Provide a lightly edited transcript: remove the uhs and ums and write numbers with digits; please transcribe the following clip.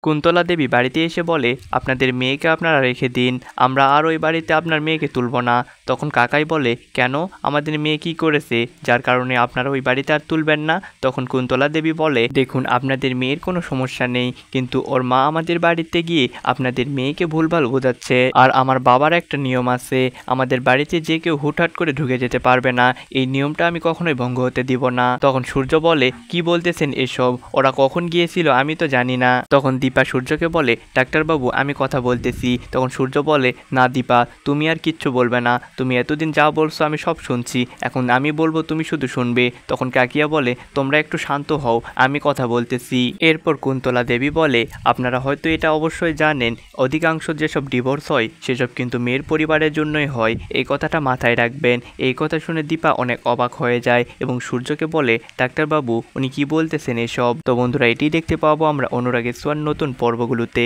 কুন্তলা দেবী বাড়িতে এসে বলে, আপনাদের মেয়েকে আপনারা রেখে দিন, আমরা আর ওই বাড়িতে আপনার মেয়েকে তুলব না। তখন কাকাই বলে, কেন, আমাদের মেয়ে কি করেছে যার কারণে আপনারা ওই বাড়িতে আর তুলবেন না? তখন কুন্তলা দেবী বলে, দেখুন, আপনাদের মেয়ের কোনো সমস্যা নেই, কিন্তু ওর মা আমাদের বাড়িতে গিয়ে আপনাদের মেয়েকে ভুলভাল বোঝাচ্ছে। আর আমার বাবার একটা নিয়ম আছে, আমাদের বাড়িতে যে কেউ হুটহাট করে ঢুকে যেতে পারবে না, এই নিয়মটা আমি কখনোই ভঙ্গ হতে দিব না। তখন সূর্য বলে, কি বলতেছেন এসব, ওরা কখন গিয়েছিল আমি তো জানি না। তখন দীপা সূর্যকে বলে, ডাক্তারবাবু আমি কথা বলতেছি। তখন সূর্য বলে, না দীপা, তুমি আর কিচ্ছু বলবে না, তুমি এতদিন যা বলছো আমি সব শুনছি, এখন আমি বলবো তুমি শুধু শুনবে। তখন কাকিয়া বলে, তোমরা একটু শান্ত হও, আমি কথা বলতেছি। এরপর কুন্তলা দেবী বলে, আপনারা হয়তো এটা অবশ্যই জানেন, অধিকাংশ যেসব ডিভোর্স হয় সেসব কিন্তু মেয়ের পরিবারের জন্যই হয়, এই কথাটা মাথায় রাখবেন। এই কথা শুনে দীপা অনেক অবাক হয়ে যায় এবং সূর্যকে বলে, ডাক্তারবাবু উনি কি বলতেছেন এসব। তো বন্ধুরা, এটি দেখতে পাবো আমরা অনুরাগের ছোঁয়ার নতুন পর্বগুলোতে।